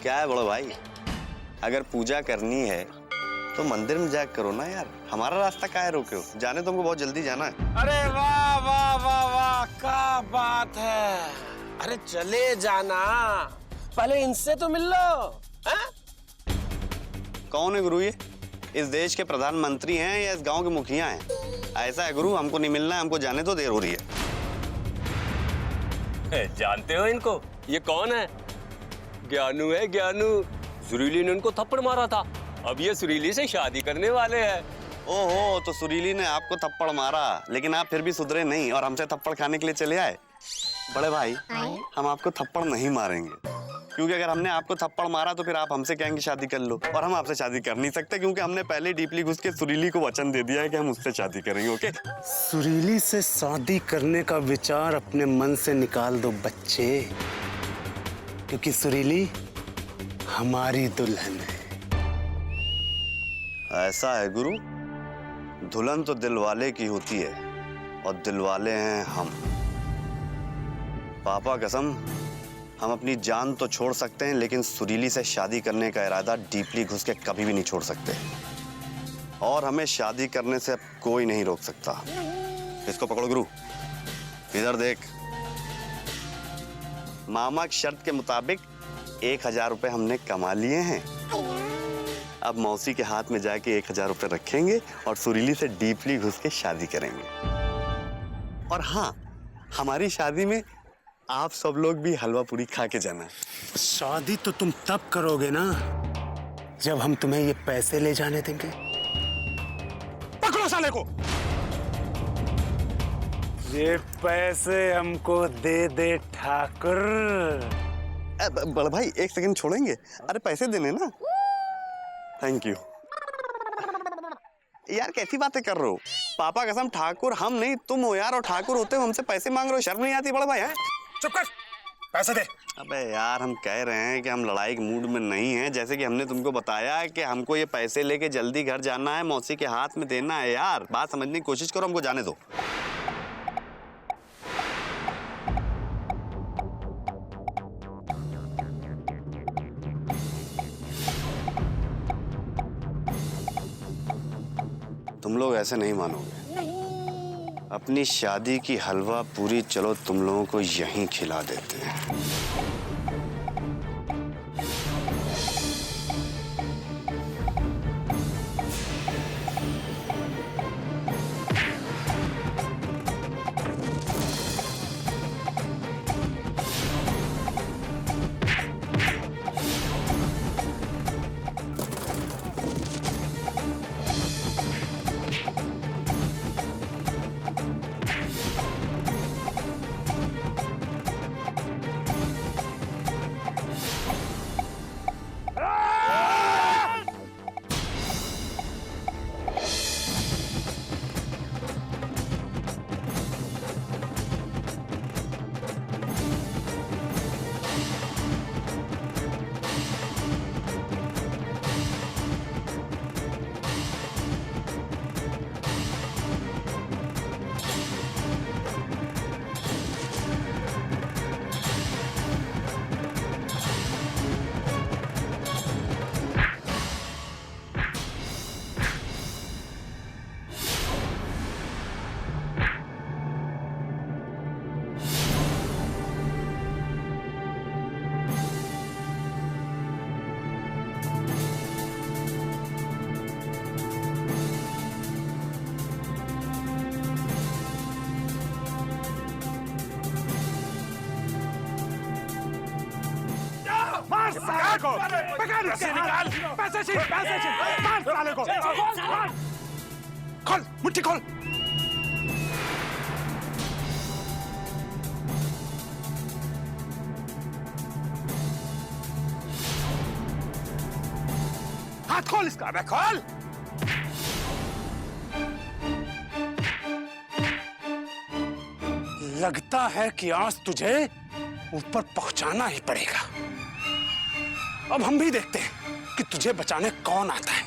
क्या है बड़ो भाई, अगर पूजा करनी है तो मंदिर में जाकर करो ना यार, हमारा रास्ता काहे रोके हो? जाने तुमको बहुत जल्दी जाना है। अरे वाह वाह वाह वाह, क्या बात है। अरे चले जाना, पहले इनसे तो मिल लो। हाँ? कौन है गुरु ये? इस देश के प्रधानमंत्री हैं या इस गांव के मुखिया हैं? ऐसा है गुरु, हमको नहीं मिलना है, हमको जाने तो देर हो रही है। जानते हो इनको? ये कौन है? ज्ञानू है, ज्ञानू। सुरीली ने उनको थप्पड़ मारा था, अब ये सुरीली से शादी करने वाले हैं। ओहो, तो सुरीली ने आपको थप्पड़ मारा, लेकिन आप फिर भी सुधरे नहीं और हमसे थप्पड़ खाने के लिए चले आए। बड़े भाई, हम आपको थप्पड़ नहीं मारेंगे, क्योंकि अगर हमने आपको थप्पड़ मारा तो फिर आप हमसे कहेंगे शादी कर लो, और हम आपसे शादी कर नहीं सकते, क्योंकि हमने पहले डीपली घुस के सुरीली को वचन दे दिया है कि हम उससे शादी करेंगे। ओके? सुरीली से शादी करने का विचार अपने मन से निकाल दो बच्चे, क्योंकि सुरीली हमारी दुल्हन है। ऐसा है गुरु, दुल्हन तो दिल वाले की होती है और दिल वाले हैं हम। पापा कसम, हम अपनी जान तो छोड़ सकते हैं, लेकिन सुरीली से शादी करने का इरादा डीपली घुस के कभी भी नहीं छोड़ सकते, और हमें शादी करने से अब कोई नहीं रोक सकता। इसको पकड़ो गुरु, इधर देख। मामा की शर्त के मुताबिक 1000 रुपए हमने कमा लिए हैं। अब मौसी के हाथ में जाके 1000 रुपए रखेंगे और सुरीली से डीपली घुस के शादी करेंगे। और हाँ, हमारी शादी में आप सब लोग भी हलवा पूरी खा के जाना। शादी तो तुम तब करोगे ना जब हम तुम्हें ये पैसे ले जाने देंगे। पकड़ो साले को। ये पैसे हमको दे दे ठाकुर। बड़ा भाई, एक सेकंड छोड़ेंगे? अरे पैसे देने ना। Thank you. यार कैसी बातें कर रहे हो? पापा कसम, ठाकुर हम नहीं तुम हो यार, और ठाकुर होते हो हमसे पैसे मांग रहे हो, शर्म नहीं आती बड़ा भाई? है चुप कर, पैसे दे। अबे यार, हम कह रहे हैं कि हम लड़ाई के मूड में नहीं हैं, जैसे कि हमने तुमको बताया है कि हमको ये पैसे लेके जल्दी घर जाना है, मौसी के हाथ में देना है। यार बात समझने की कोशिश करो, हमको जाने दो। तुम लोग ऐसे नहीं मानोगे। अपनी शादी की हलवा पूरी चलो तुम लोगों को यहीं खिला देते हैं। पैसे निकाल, पैसे छीन, मार साले को। खोल, मुट्ठी खोल। हाथ खोल इसका, अबे खोल। लगता है कि आज तुझे ऊपर पहुंचाना ही पड़ेगा। अब हम भी देखते हैं कि तुझे बचाने कौन आता है।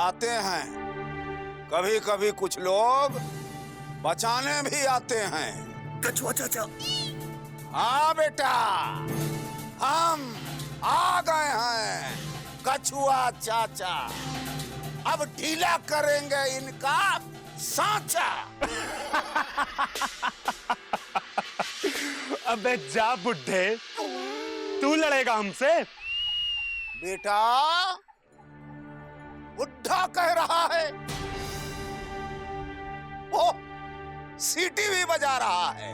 आते हैं, कभी कभी कुछ लोग बचाने भी आते हैं। कछुआ चाचा। हाँ बेटा, हम आ गए हैं कछुआ चाचा। अब ढीला करेंगे इनका सांचा। अबे जा बुड्ढे, तू लड़ेगा हमसे? बेटा, बुढ़ा कह रहा है, ओ सीटी भी बजा रहा है।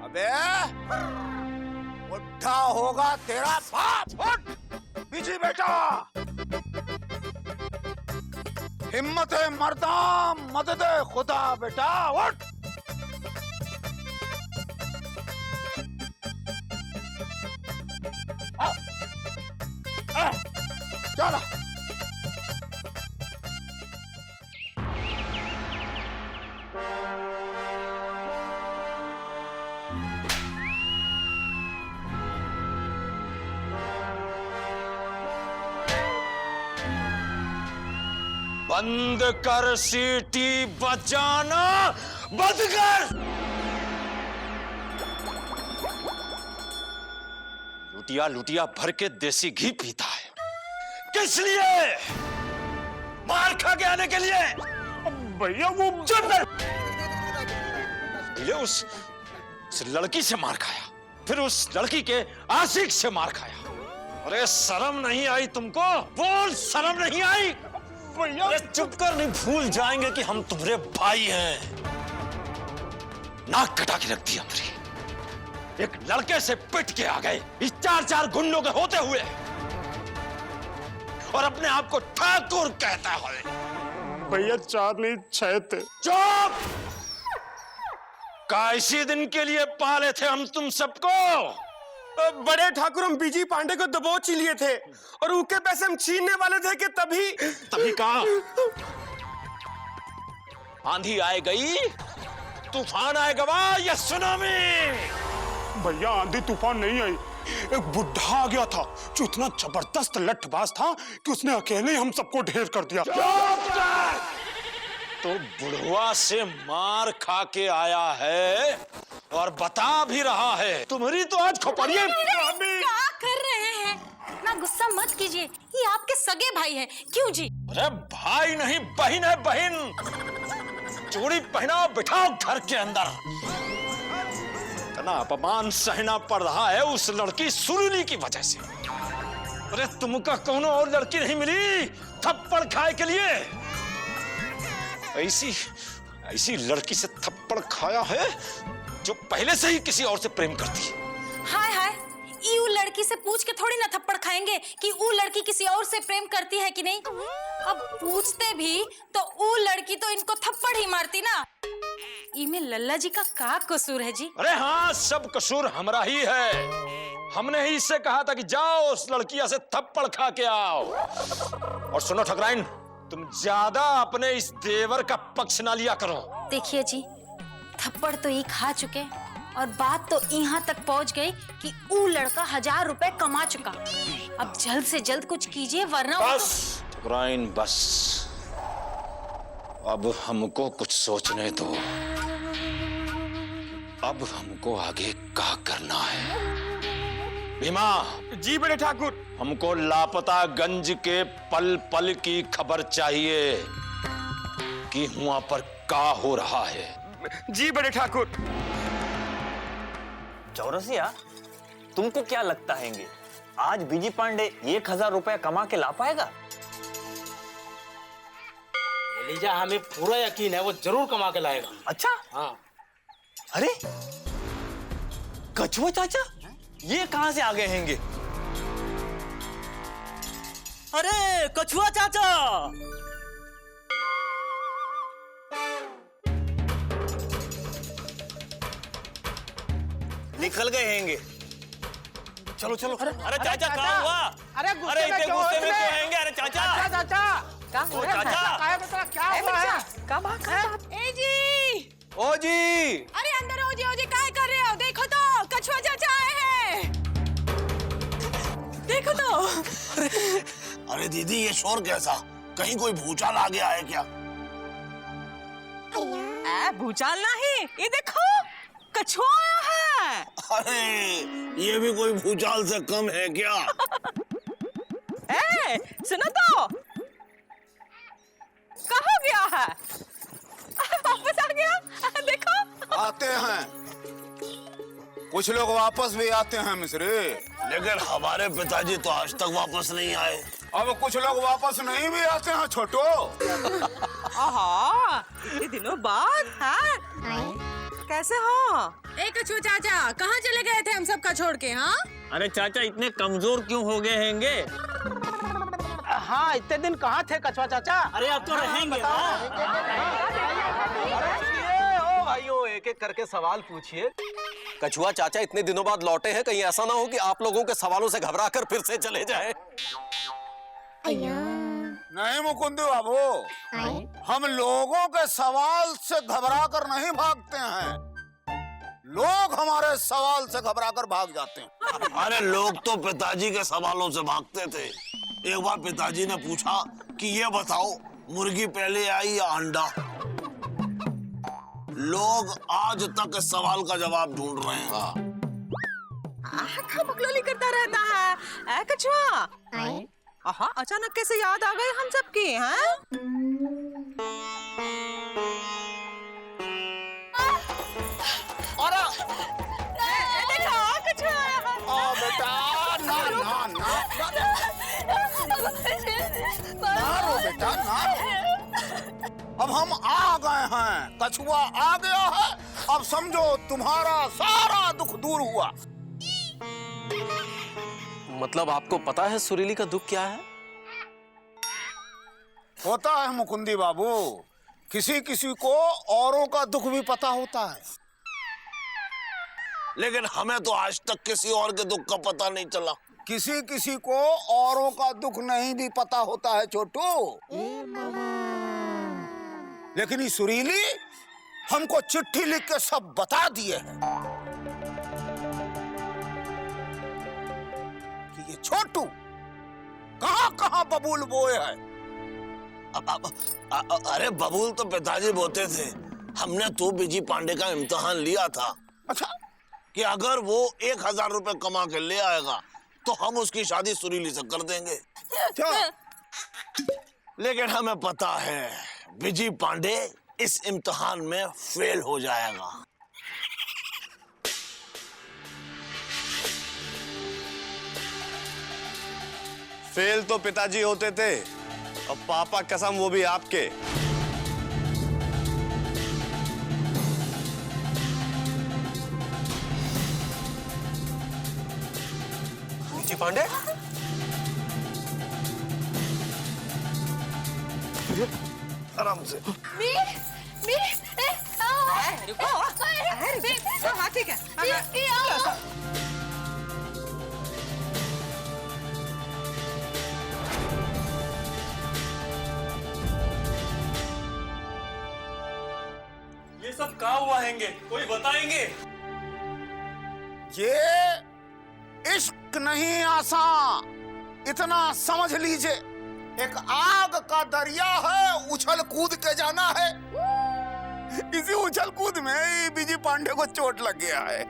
अबे बुढ़ा होगा तेरा बाप। उठ बीजी बेटा, हिम्मत है मर्दा, मदद है खुदा। बेटा उठ। चला। बंद कर सीटी बजाना, बंद कर। लुटिया लुटिया भर के देसी घी पीता है। किस लिए? मार खा के आने के लिए। भैया वो चुप कर। उस लड़की से मार खाया, फिर उस लड़की के आशिक से मार खाया। अरे शर्म नहीं आई तुमको? बोल, शर्म नहीं आई? भैया अरे चुप कर, नहीं भूल जाएंगे कि हम तुम्हारे भाई हैं। नाक कटा के रख दी हमारी। एक लड़के से पिट के आ गए इस 4-4 गुंडों के होते हुए, और अपने आप को ठाकुर कहता है। भैया 4 नहीं 6 थे। चुप! का इसी दिन के लिए पाले थे हम तुम सबको? बड़े ठाकुर, हम बीजी पांडे को दबोच ही लिए थे और उनके पैसे हम छीनने वाले थे कि तभी कहा आंधी आए गई, तूफान आए गवा या सुनामी? भैया आंधी तूफान नहीं आई, एक बुढ़ा आ गया था जो इतना जबरदस्त लठबाज था कि उसने अकेले ही हम सबको ढेर कर दिया। तो बुढ़वा से मार खा के आया है और बता भी रहा है। तुम्हारी तो आज खोपड़िए। क्या कर रहे हैं? ना गुस्सा मत कीजिए, ये आपके सगे भाई हैं। क्यों जी? अरे भाई नहीं, बहन है, बहन। चूड़ी पहनाओ, बिठाओ घर के अंदर। इतना अपमान सहना पड़ रहा है उस लड़की सुरीली की वजह से। अरे तुमका कौनो और लड़की नहीं मिली थप्पड़ खाए के लिए? ऐसी लड़की से थप्पड़ खाया है जो पहले से ही किसी और से प्रेम करती है। हाय हाय, ऊ लड़की से पूछ के थोड़ी ना थप्पड़ खाएंगे कि ऊ लड़की किसी और से प्रेम करती है कि नहीं। अब पूछते भी तो ऊ लड़की तो इनको थप्पड़ ही मारती ना। इमे लल्ला जी का क्या कसूर है जी? अरे हाँ, सब कसूर हमारा ही है। हमने ही इससे कहा था कि जाओ उस लड़किया से थप्पड़ खा के आओ। और सुनो ठकराइन, तुम ज्यादा अपने इस देवर का पक्ष ना लिया करो। देखिए जी, थप्पड़ तो ये खा चुके और बात तो यहाँ तक पहुँच गई कि ऊ लड़का 1000 रुपए कमा चुका। अब जल्द से जल्द कुछ कीजिए वरना बस ठकराइन, बस अब हमको कुछ सोचने दो। अब हमको आगे क्या करना है? भीमा। जी बड़े ठाकुर। हमको लापता गंज के पल पल की खबर चाहिए कि वहां पर क्या हो रहा है। जी बड़े ठाकुर। चौरसिया, तुमको क्या लगता है आज बीजी पांडे 1000 रुपया कमा के ला पाएगा? लीजा, हमें पूरा यकीन है वो जरूर कमा के लाएगा। अच्छा? हाँ। अरे कछुआ चाचा, ये कहां से आ गए हैंगे? अरे कछुआ चाचा! निकल गए हैंगे। चलो चलो। अरे चाचा कहाँ हुआ? अरे इतने गुस्से में क्यों हैंगे? अरे चाचा! चाचा क्या ओ चाचा! क्या बात है? ए जी! ओ जी! अरे अंदर हो जी, क्या कर रहे हो? देखो तो कछुआ चाचा आए हैं। देखो तो। अरे दीदी, ये शोर कैसा? कहीं कोई भूचाल आ गया है क्या? भूचाल नहीं, ये देखो कछुआ आया है। अरे ये भी कोई भूचाल से कम है क्या? सुनो तो, कहाँ गया है? वापस आ गया, देखो। आते हैं, कुछ लोग वापस भी आते हैं मिस्री, लेकिन हमारे पिताजी तो आज तक वापस नहीं आए। अब कुछ लोग वापस नहीं भी आते हैं छोटो। आहा, इतने दिनों बाद हैं? कैसे हो? कछुआ चाचा, कहाँ चले गए थे हम सबका छोड़ के? हाँ, अरे चाचा इतने कमजोर क्यों हो गए हैंगे? हाँ, इतने दिन कहाँ थे कछुआ चाचा? अरे अब तो रहेंगे ना। ओ भाइयों, एक एक करके सवाल पूछिए। कछुआ चाचा इतने दिनों बाद लौटे हैं, कहीं ऐसा ना हो कि आप लोगों के सवालों से घबराकर फिर से चले जाएं। नहीं मुकुंद बाबू, हम लोगों के सवाल से घबरा कर नहीं भागते हैं, लोग हमारे सवाल से घबरा कर भाग जाते हैं। अरे लोग तो पिताजी के सवालों से भागते थे। एक बार पिताजी ने पूछा कि ये बताओ, मुर्गी पहले आई या अंडा? लोग आज तक इस सवाल का जवाब ढूंढ रहे हैं। बकलोली करता रहता है कछुआ। आहा, अचानक कैसे याद आ गई हम सबकी? हैं? और देखो कछुआ आया है। बेटा, ना ना ना ना रो बेटा, ना रो। अब हम आ गए हैं, कछुआ आ गया है। अब समझो तुम्हारा सारा दुख दूर हुआ। मतलब आपको पता है सुरीली का दुख क्या है? होता है मुकुंदी बाबू, किसी किसी को औरों का दुख भी पता होता है, लेकिन हमें तो आज तक किसी और के दुख का पता नहीं चला। किसी किसी को औरों का दुख नहीं भी पता होता है छोटू। लेकिन ये सुरीली हमको चिट्ठी लिख के सब बता दिए हैं कि ये छोटू कहां कहां बबूल बोए है। अरे बबूल तो पिताजी बोते थे। हमने तो बीजी पांडे का इम्तिहान लिया था। अच्छा, कि अगर वो 1000 रुपए कमा के ले आएगा तो हम उसकी शादी सुरीली से कर देंगे। लेकिन हमें पता है बीजी पांडे इस इम्तिहान में फेल हो जाएगा। फेल तो पिताजी होते थे, और पापा कसम वो भी आपके। बीजी पांडे? आराम से। रुको। हाँ, ठीक है। ये सब कहाँ हुआ हैंगे? कोई बताएंगे? ये इश्क नहीं आसान, इतना समझ लीजिए। एक आग का दरिया है, उछल कूद के जाना है। इसी उछल कूद में ही बीजी पांडे को चोट लग गया है।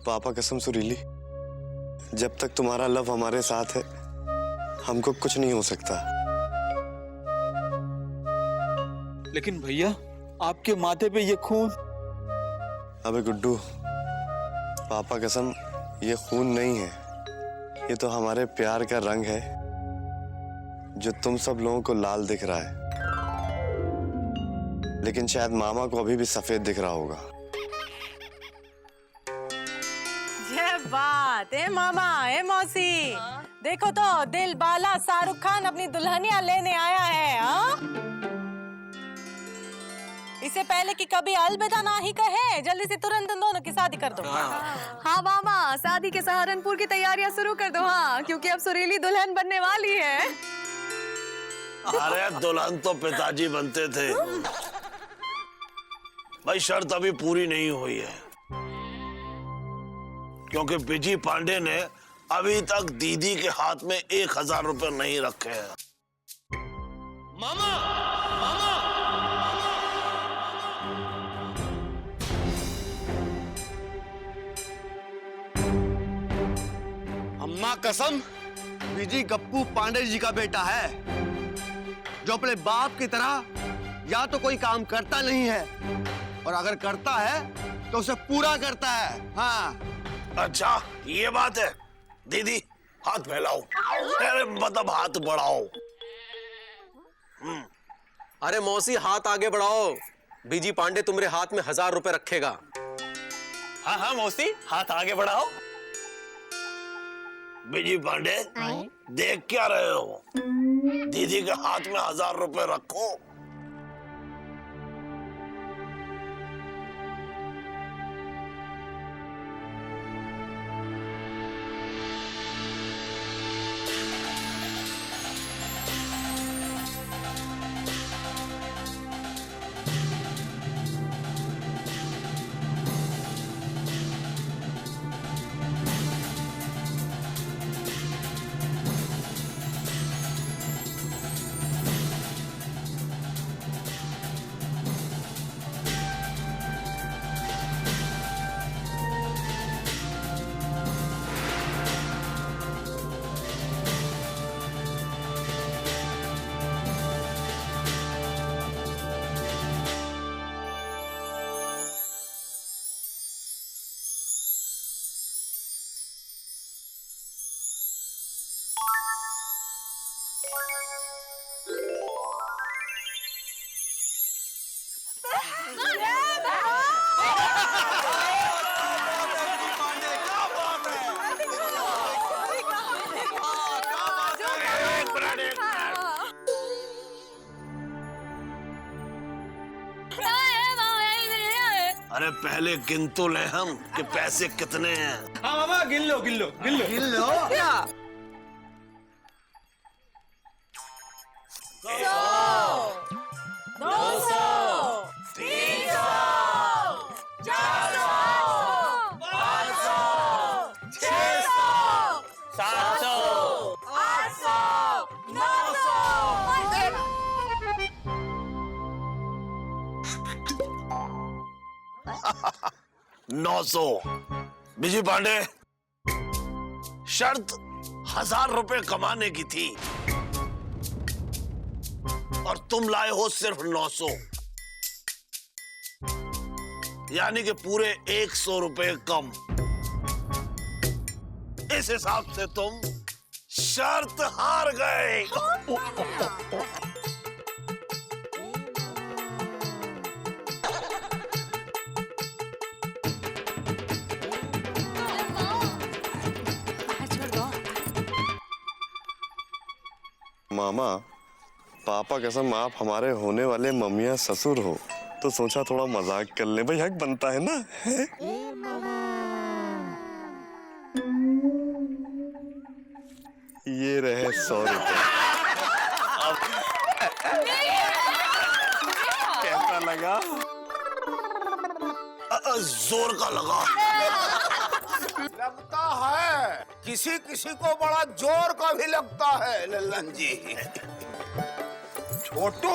पापा कसम सुरीली, जब तक तुम्हारा लव हमारे साथ है हमको कुछ नहीं हो सकता। लेकिन भैया, आपके माथे पे ये खून। अबे गुड्डू, पापा कसम ये खून नहीं है, ये तो हमारे प्यार का रंग है जो तुम सब लोगों को लाल दिख रहा है, लेकिन शायद मामा को अभी भी सफेद दिख रहा होगा। ये बात है मामा, ए मौसी, देखो तो दिल बाला शाहरुख खान अपनी दुल्हनिया लेने आया है। हाँ, इससे पहले कि कभी अलविदा ना ही कहे, जल्दी से तुरंत इन दोनों की शादी कर दो। हाँ मामा, शादी के सहारनपुर की तैयारियां शुरू कर दो। हाँ, क्योंकि अब सुरीली दुल्हन बनने वाली है। अरे दुल्हन तो पिताजी बनते थे भाई, शर्त अभी पूरी नहीं हुई है, क्योंकि बिजी पांडे ने अभी तक दीदी के हाथ में 1000 रुपए नहीं रखे हैं। मामा, मामा, अम्मा कसम, बीजी गप्पू पांडे जी का बेटा है, जो अपने बाप की तरह या तो कोई काम करता नहीं है, और अगर करता है तो उसे पूरा करता है। हाँ। अच्छा ये बात है। दीदी हाथ फैलाओ, अरे मतलब हाथ बढ़ाओ। अरे मौसी हाथ आगे बढ़ाओ, बीजी पांडे तुम्हारे हाथ में 1000 रुपए रखेगा। हाँ हाँ मौसी, हाथ आगे बढ़ाओ। बिजी पांडे देख क्या रहे हो, दीदी के हाथ में 1000 रुपए रखो। अरे पहले गिन तो ले हम कि पैसे कितने हैं। हाँ मामा, गिन लो गिन लो गिन लो गिन लो। क्या? 100, 200, 300, 400, 500, 600, 700, 800, 900। 900। बिजी पांडे, शर्त 1000 रुपए कमाने की थी और तुम लाए हो सिर्फ 900, यानी कि पूरे 100 रुपए कम। इस हिसाब से तुम शर्त हार गए। मामा, पापा कसम आप हमारे होने वाले ममिया ससुर हो, तो सोचा थोड़ा मजाक कर ले भाई, हक बनता है ना। है? ये रहे 100 रुपए। कैसा लगा? जोर का लगा। लगता है किसी किसी को बड़ा जोर का भी लगता है लल्लन जी। छोटू,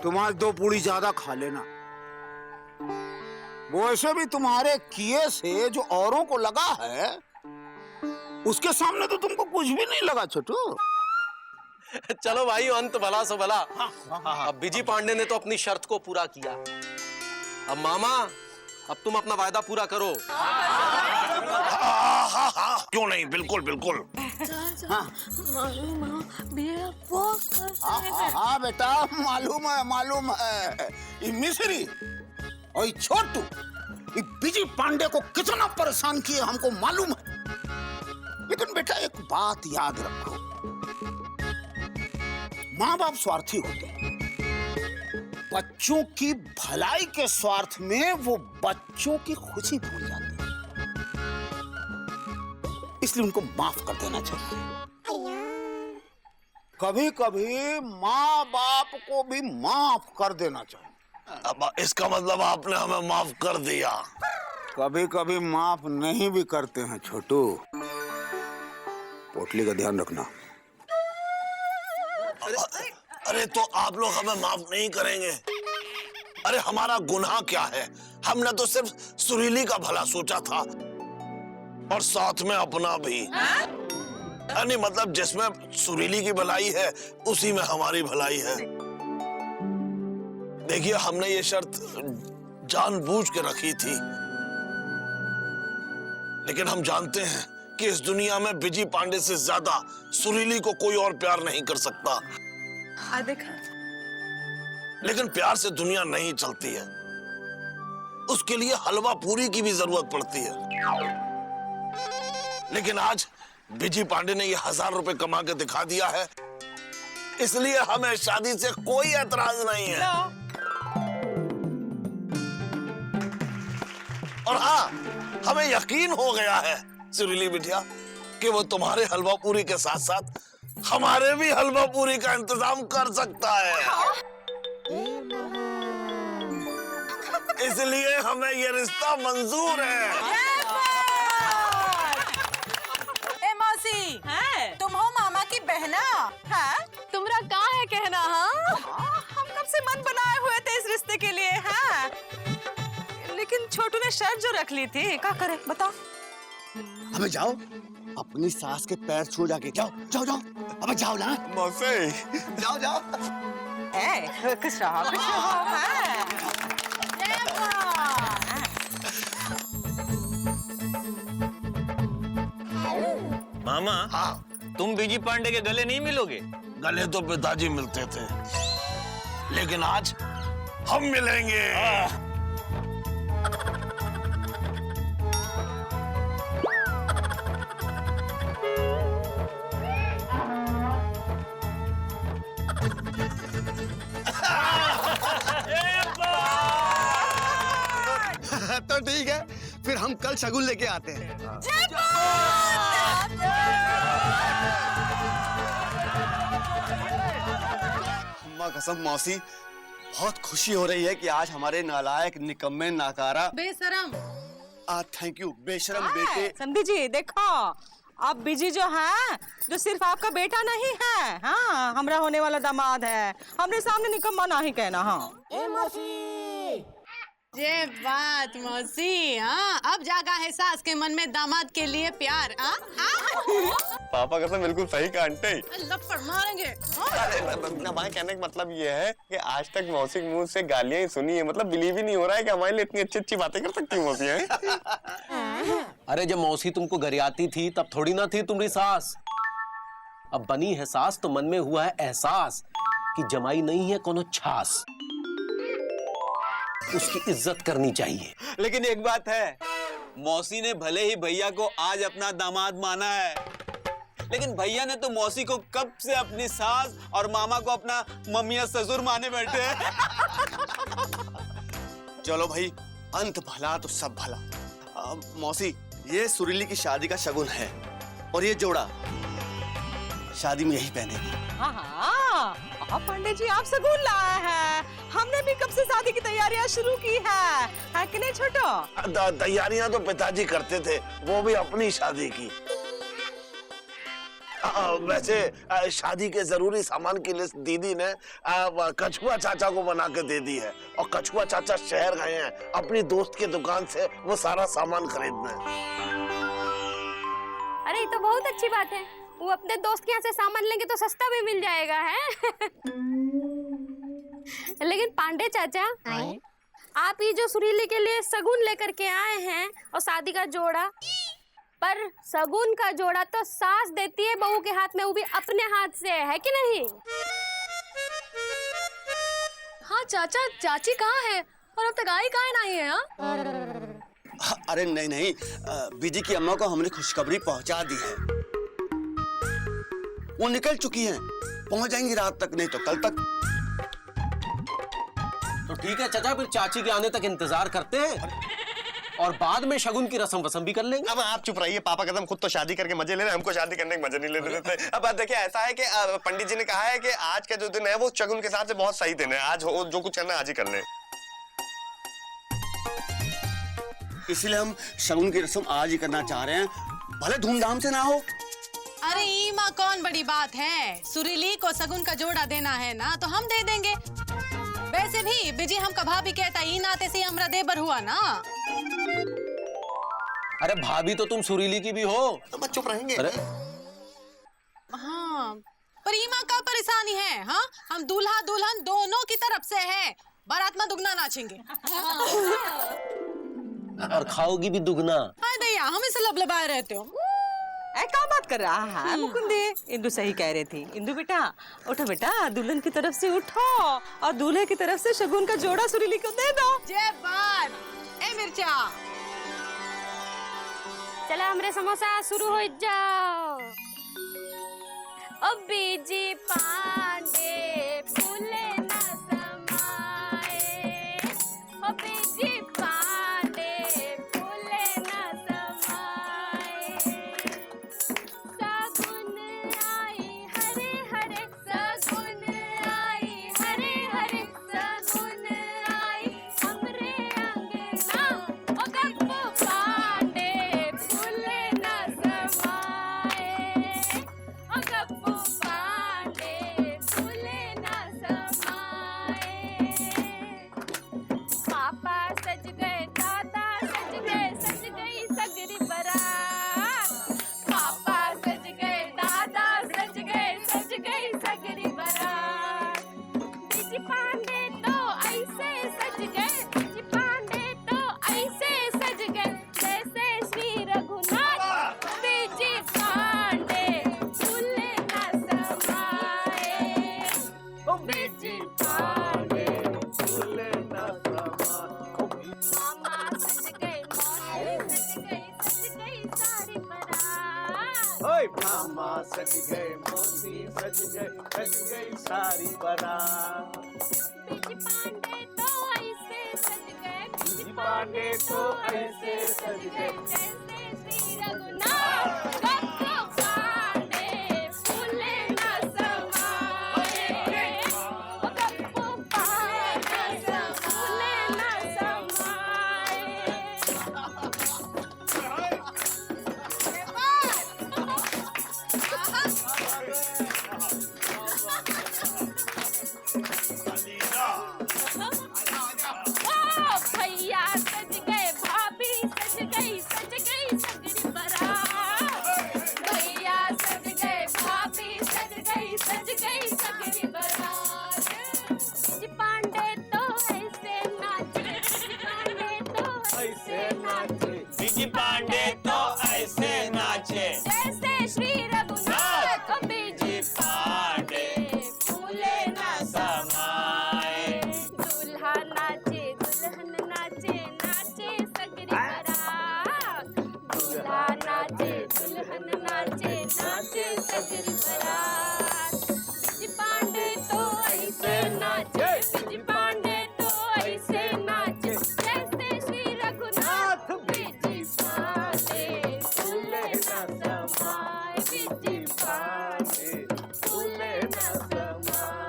तुम आज 2 पूड़ी ज्यादा खा लेना। वैसे भी तुम्हारे किए से जो औरों को लगा है, उसके सामने तो तुमको कुछ भी नहीं लगा छोटू। चलो भाई, अंत भला सो भला। अब बिजी पांडे ने तो अपनी शर्त को पूरा किया। अब मामा, अब तुम अपना वायदा पूरा करो। हाँ, क्यों नहीं, बिल्कुल बिल्कुल। हाँ हाँ बेटा, मालूम है। ये मिस्री और ये छोटू, ये बिजी पांडे को कितना परेशान किए हमको मालूम है। लेकिन बेटा एक बात याद रखो, माँ बाप स्वार्थी होते हैं। बच्चों की भलाई के स्वार्थ में वो बच्चों की खुशी भूल जाते हैं, इसलिए उनको माफ कर देना चाहिए। कभी कभी माँ बाप को भी माफ कर देना चाहिए। अब इसका मतलब आपने हमें माफ कर दिया? कभी कभी माफ नहीं भी करते हैं छोटू, पोटली का ध्यान रखना। अरे तो आप लोग हमें माफ नहीं करेंगे? अरे हमारा गुनाह क्या है? हमने तो सिर्फ सुरीली का भला सोचा था और साथ में अपना भी। नहीं मतलब जिसमें सुरीली की भलाई है उसी में हमारी भलाई है। देखिए हमने ये शर्त जानबूझ के रखी थी, लेकिन हम जानते हैं कि इस दुनिया में बिजी पांडे से ज्यादा सुरीली को कोई और प्यार नहीं कर सकता। देखा, लेकिन प्यार से दुनिया नहीं चलती है, उसके लिए हलवा पूरी की भी जरूरत पड़ती है। लेकिन आज बिजी पांडे ने ये 1000 रुपए कमा के दिखा दिया है, इसलिए हमें शादी से कोई एतराज नहीं है। और हाँ, हमें यकीन हो गया है सुरीली बिटिया कि वो तुम्हारे हलवा पूरी के साथ साथ हमारे भी हलवा पूरी का इंतजाम कर सकता है। इसलिए हमें ये रिश्ता मंजूर है। ए मौसी, तुम हो मामा की बहना? हाँ? तुमरा कहाँ है कहना? हाँ, हम कब से मन बनाए हुए थे इस रिश्ते के लिए। हाँ, लेकिन छोटू ने शर्त जो रख ली थी, क्या करे बताओ? अबे जाओ, अपनी सास के पैर छू जाके जाओ जाओ जाओ। अबे जाओ ना मौसी, जाओ जाओ। खुश रहो, खुश रहो। मामा, हाँ, तुम बिजी पांडे के गले नहीं मिलोगे? गले तो पिताजी मिलते थे, लेकिन आज हम मिलेंगे। तो ठीक है, फिर हम कल शगुन लेके आते हैं। अम्मा कसम मौसी, बहुत खुशी हो रही है कि आज हमारे नालायक, निकम्मे, नाकारा, बेशरम, थैंक यू, बेशरम बेटे। समझी जी, देखो अब बिजी जो है, जो सिर्फ आपका बेटा नहीं है, हाँ, हमरा होने वाला दामाद है। हमने सामने निकम्मा नहीं कहना। हाँ ये बात मौसी, हाँ, अब जागा है सास के मन में दामाद के लिए प्यार। पापा कसम बिल्कुल सही कहा आंटी। लपड़ मारेंगे। हमारे कहने का मतलब ये है कि आज तक मौसी के मुंह से गालियां ही सुनी है, मतलब बिलीव ही नहीं हो रहा है कि हमारे लिए इतनी अच्छी अच्छी बातें कर सकती है मौसी है। अरे जब मौसी तुमको गरियाती थी तब थोड़ी ना थी तुम्हारी सास। अब बनी है सास तो मन में हुआ है एहसास कि जमाई नहीं है कोनो छास, उसकी इज्जत करनी चाहिए। लेकिन एक बात है, मौसी ने भले ही भैया को आज अपना दामाद माना है, लेकिन भैया ने तो मौसी को कब से अपनी सास और मामा को अपना मम्मी और ससुर माने बैठे हैं। चलो भाई, अंत भला तो सब भला। मौसी, ये सुरीली की शादी का शगुन है और ये जोड़ा शादी में यही पहनेगी। हाँ, पंडित जी आप शगुन लाए हैं, हमने भी कब से शादी की तैयारियां शुरू की है कि नहीं छोटो? तैयारियां तो पिताजी करते थे, वो भी अपनी शादी की। वैसे शादी के जरूरी सामान की लिस्ट दीदी ने कछुआ चाचा को बना के दे दी है और कछुआ चाचा शहर गए हैं अपनी दोस्त के दुकान से वो सारा सामान खरीदने। अरे ये तो बहुत अच्छी बात है, वो अपने दोस्त के यहाँ से सामान लेंगे तो सस्ता भी मिल जाएगा है। लेकिन पांडे चाचा, आप ये जो सुरीली के लिए शगुन लेकर के आए हैं और शादी का जोड़ा, पर शगुन का जोड़ा तो सास देती है बहू के हाथ में, वो भी अपने हाथ से, है कि नहीं? हाँ चाचा, चाची कहाँ है और अब तक आई कहाँ नहीं है? हाँ अरे नहीं नहीं, बीजी की अम्मा को हमने खुशखबरी पहुंचा दी है, वो निकल चुकी हैं, पहुंच जाएंगी रात तक, नहीं तो कल तक। तो ठीक है चाचा, फिर चाची के आने तक इंतजार करते हैं और बाद में शगुन की रस्म वसम भी कर लेंगे। अब आप चुप रहिए, पापा कदम खुद तो शादी करके मजे ले रहे हैं, हमको शादी करने के मजे नहीं लेने देते। अब देखिए ऐसा है कि पंडित जी ने कहा है कि आज का जो दिन है वो शगुन के हिसाब से बहुत सही दिन है, आज जो कुछ करना है आज ही कर लें, इसलिए हम शगुन की रस्म आज ही करना चाह रहे हैं, भले धूमधाम से ना हो। अरे ईमा कौन बड़ी बात है, सुरीली को शगुन का जोड़ा देना है ना तो हम दे देंगे। वैसे भी बिजी हमका भाभी कहता ई नाते से हमरा देवर हुआ ना। अरे भाभी तो तुम सुरीली की भी हो, तो चुप रहेंगे। अरे हाँ पर ईमा का परेशानी है, हाँ हम दूल्हा दुल्हन दोनों की तरफ से है, बारात में दुगना नाचेंगे। और खाओगी भी दुगना। हाय दैया, हमें से लबलबाए रहते हो। क्या बात कर रहा है मुकुंदी? इंदु सही कह रही थी। इंदु बेटा उठो बेटा, दुल्हन की तरफ से उठो और दूल्हे की तरफ से शगुन का जोड़ा सुरीली को दे दो। जय बात। ए मिर्चा, चला हमरे समोसा शुरू हो जाओ। अब बीजी पांडे फूले ना समाए, अब बीजी पांडे फूले ना समाए, सगुन आई हरे हरे, सगुन आई हरे हरे, सगुन आई हमरे अंगना, ओ गप्पू पांडे फूले ना समाए, ओ गप्पू पांडे फूले ना समाए। पापा सज गए, दादा सज गए, सज गई सगरी बारात, पापा सज गए, दादा सज गए, सज गई सगरी बारात। बीजी पांडे तो ऐसे सज गए, बीजी पांडे तो ऐसे सज गए जैसे श्री रघुनाथ, बीजी पांडे फूले ना समाए, ओ बीजी पांडे फूले ना समाए। मामा सज गए, मौसी सज गई, सज गई सारी बारात, ओए मामा सज गए, मौसी सज गए, सज गई सारी बारात। बीजी पांडे तो ऐसे सज गए, बीजी पांडे तो ऐसे सज गए जैसे श्री रघुनाथ, गप्पू पांडे फूले ना समाए, ओ गप्पू पांडे फूले ना समाए। ओ भैया सज गए, भाभी सज गई, सज गई सगरी बारात, भैया सज गए, भाभी सज गई, सज गई सगरी बारात। बीजी पांडे तो ऐसे नाचे, बीजी पांडे तो ऐसे नाचे, बीजी पांडे तो ऐसे नाचे जैसे श्री रघुनाथ, ओ बीजी पांडे फूले ना समाए। दूल्हा नाचे, दुल्हन नाचे, नाचे सगरी बारात, दूल्हा नाचे, दुल्हन नाचे, नाचे सगरी बारात। बीजी पांडे तो ऐसे नाचे, बीजी पांडे तो ऐसे नाचे जैसे श्री रघुनाथ, बीजी पांडे फूले ना समाए, बीजी पांडे फूले ना समाए,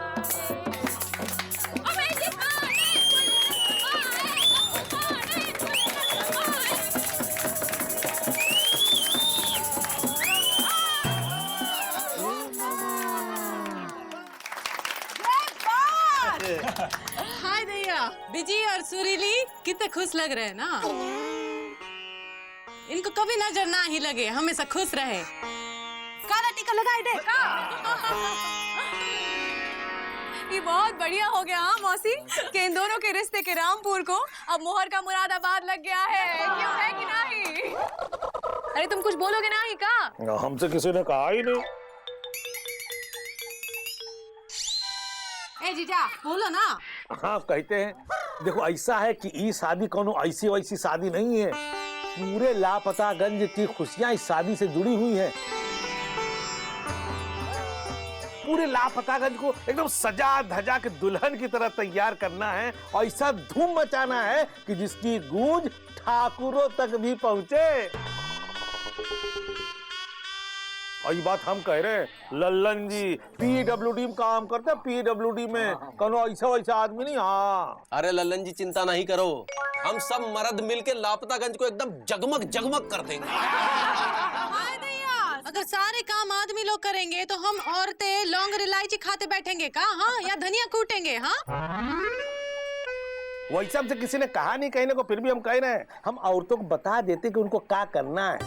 ओ बीजी पांडे फूले ना समाए, पांडे फूले ना समाए। हाय दैया, बिजी और सुरीली कितने खुश लग रहे हैं ना। इनको कभी नजर ना ही लगे, हमेशा खुश रहे। काला टीका लगाई दे। ये बहुत बढ़िया हो गया हाँ मौसी, कि इन दोनों के रिश्ते के रामपुर को अब मोहर का मुरादाबाद लग गया है, क्यों है कि नहीं? अरे तुम कुछ बोलोगे ना ही का? हमसे किसी ने कहा ही नहीं। ए जीजा बोलो ना। हाँ कहते हैं, देखो ऐसा है कि ये शादी कोनो ऐसी वैसी शादी नहीं है। पूरे लापतागंज की खुशियां इस शादी से जुड़ी हुई है। पूरे लापतागंज को एकदम सजा धजा के दुल्हन की तरह तैयार करना है और ऐसा धूम मचाना है कि जिसकी गूंज ठाकुरों तक भी पहुंचे। और ये बात हम कह रहे हैं, लल्लन जी पीडब्ल्यूडी में काम करते, पीडब्ल्यूडी में कोनो ऐसा वैसा आदमी नहीं। हाँ अरे लल्लन जी चिंता नहीं करो, हम सब मर्द मिलके लापतागंज को एकदम जगमग जगमग कर देंगे। अगर सारे काम आदमी लोग करेंगे तो हम औरतें लौंग इलायची खाते बैठेंगे का? हाँ, या धनिया कूटेंगे? हाँ वैसा हमसे किसी ने कहा नहीं कहने को, फिर भी हम कह रहे हैं। हम औरतों को बता देते कि उनको क्या करना है।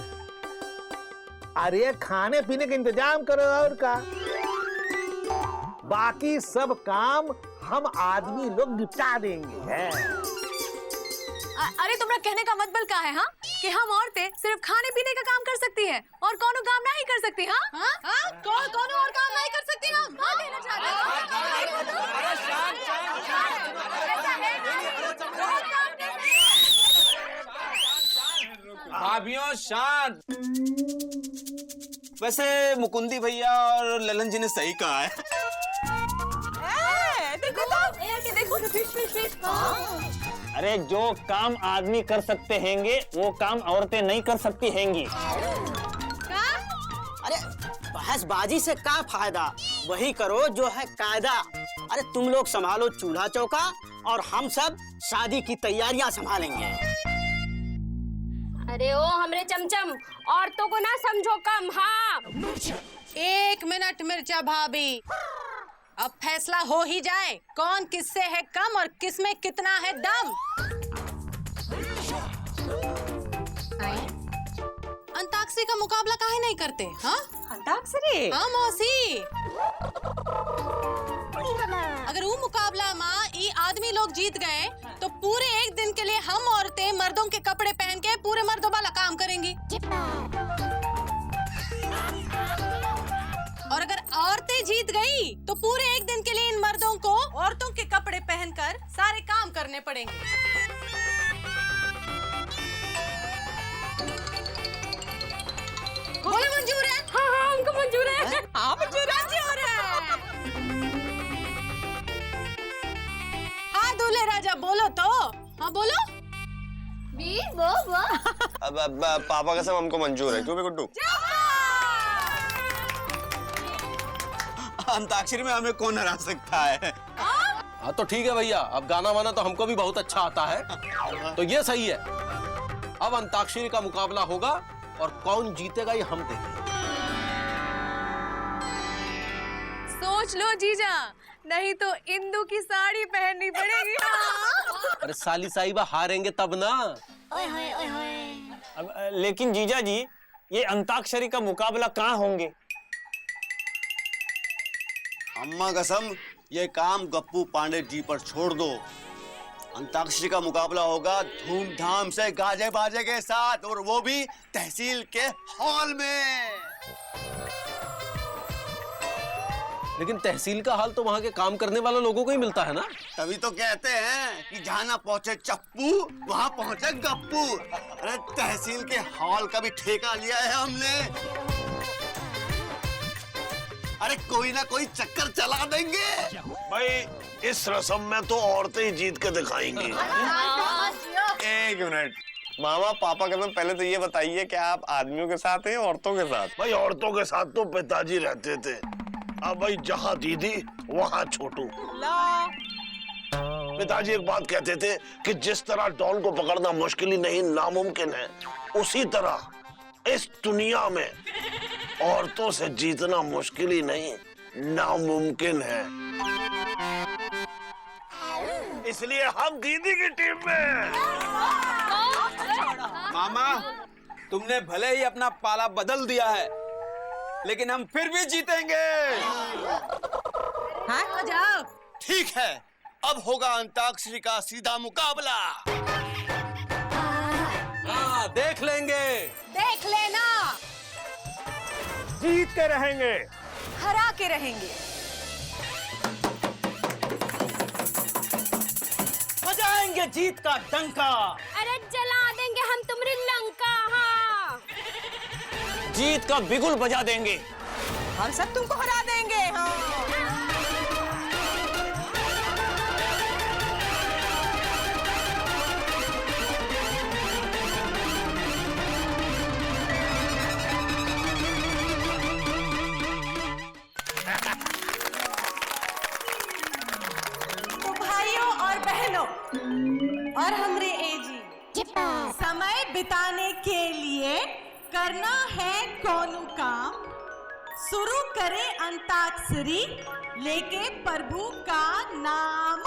अरे खाने पीने का इंतजाम करो और का, बाकी सब काम हम आदमी लोग निपटा देंगे। है अरे तुम्हारा कहने का मतलब क्या है? हाँ, कि हम औरतें सिर्फ खाने पीने का काम कर सकती हैं और कौनो काम नहीं कर सकती? हाँ कौन और काम नहीं कर सकती हम? हाँ कहना चाहते हैं। भाभियों शांत। वैसे मुकुंदी भैया और ललन जी ने सही कहा है। अरे जो काम आदमी कर सकते हैंगे वो काम औरतें नहीं कर सकती हैंगी। अरे बहसबाजी से क्या फायदा, वही करो जो है कायदा। अरे तुम लोग संभालो चूल्हा चौका और हम सब शादी की तैयारियां संभालेंगे। अरे ओ हमरे चमचम, औरतों को ना समझो कम। हाँ 1 मिनट मिर्चा भाभी, अब फैसला हो ही जाए कौन किससे है कम और किस में कितना है दम। अंताक्षरी का मुकाबला काहे नहीं करते? हाँ अंताक्षरी? हाँ मौसी, अगर वो मुकाबला माँ ये आदमी लोग जीत गए तो पूरे 1 दिन के लिए हम औरतें मर्दों के कपड़े पहन के पूरे मर्दों वाला काम करेंगी। और अगर औरतें जीत गई तो पूरे 1 दिन के लिए इन मर्दों को औरतों के कपड़े पहनकर सारे काम करने पड़ेंगे। बोलो मंजूर है? हाँ हमको मंजूर है। हाँ मंजूर है। हाँ दूल्हे राजा बोलो तो। हाँ बोलो। अब पापा कसम हमको मंजूर है। क्यों बे गुड्डू? अंताक्षरी में हमें कौन हरा सकता है? हाँ तो ठीक है भैया, अब गाना वाना तो हमको भी बहुत अच्छा आता है, तो ये सही है। अब अंताक्षरी का मुकाबला होगा और कौन जीतेगा ये हम देखेंगे। सोच लो जीजा, नहीं तो इंदु की साड़ी पहननी पड़ेगी। अरे साली साहिबा हारेंगे तब ना। अब लेकिन जीजा जी ये अंताक्षरी का मुकाबला कहाँ होंगे? अम्मा कसम ये काम गप्पू पांडे जी पर छोड़ दो। अंताक्षरी का मुकाबला होगा धूमधाम से गाजे बाजे के साथ, और वो भी तहसील के हॉल में। लेकिन तहसील का हाल तो वहाँ के काम करने वाले लोगों को ही मिलता है ना। तभी तो कहते हैं कि जहाँ ना पहुंचे चप्पू वहाँ पहुंचे गप्पू। अरे तहसील के हॉल का भी ठेका लिया है हमने। अरे कोई ना कोई चक्कर चला देंगे। भाई इस रस्म में तो औरतें ही जीत के दिखाएंगी। एक मिनट मामा, पापा कसम पहले तो ये बताइए कि आप आदमियों के साथ हैं औरतों के साथ? भाई औरतों के साथ तो पिताजी रहते थे, अब भाई जहाँ दीदी वहाँ छोटू। पिताजी एक बात कहते थे कि जिस तरह डॉन को पकड़ना मुश्किल ही नहीं नामुमकिन है, उसी तरह इस दुनिया में औरतों से जीतना मुश्किल ही नहीं नामुमकिन है। इसलिए हम दीदी की टीम में। मामा तुमने भले ही अपना पाला बदल दिया है, लेकिन हम फिर भी जीतेंगे। हाँ जाओ। ठीक है, अब होगा अंताक्षरी का सीधा मुकाबला। हाँ देख लेंगे। देख लेना। जीत के रहेंगे। हरा के रहेंगे। बजाएंगे जीत का डंका। अरे जला देंगे हम तुम्हारी लंका। हाँ जीत का बिगुल बजा देंगे। हम सब तुमको हरा देंगे। हाँ तो भाइयों और बहनों और हमरे एजी, समय बिताने के लिए करना है कौनो काम। शुरू करे अंताक्षरी लेके प्रभु का नाम।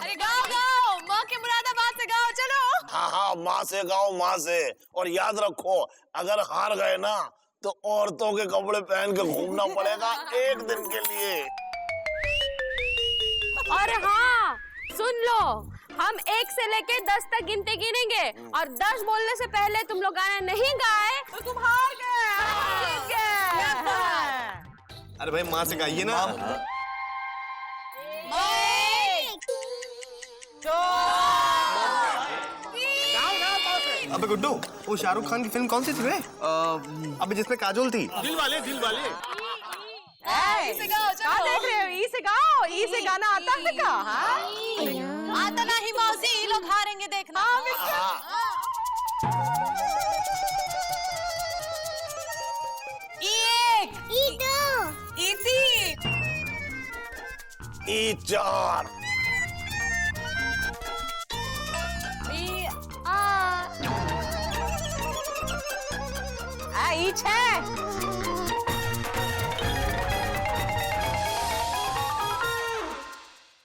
अरे गाओ गाओ, माँ के मुरादाबाद से गाओ, चलो। हाँ हाँ, माँ से गाओ, माँ से। और याद रखो, अगर हार गए ना तो औरतों के कपड़े पहन के घूमना पड़ेगा एक दिन के लिए। और हाँ सुन लो, हम 1 से लेके 10 तक गिनते गिनेंगे और 10 बोलने से पहले तुम लोग गाना नहीं गाए तो तुम हार गए। अरे भाई माँ से गाइए ना। 1 2 अबे गुड्डू, वो शाहरुख खान की फिल्म कौन सी थी वे? अबे जिसमें काजोल थी। दिल वाले, दिल वाले। ई से गाओ, चलो। देख रहे हो? ई से गाओ। ई से गाना आता है का? हाँ? आता नहीं मौसी, ये लोग हारेंगे देखना। एक, ई 2, ई 3, ई 4, ई ई 6,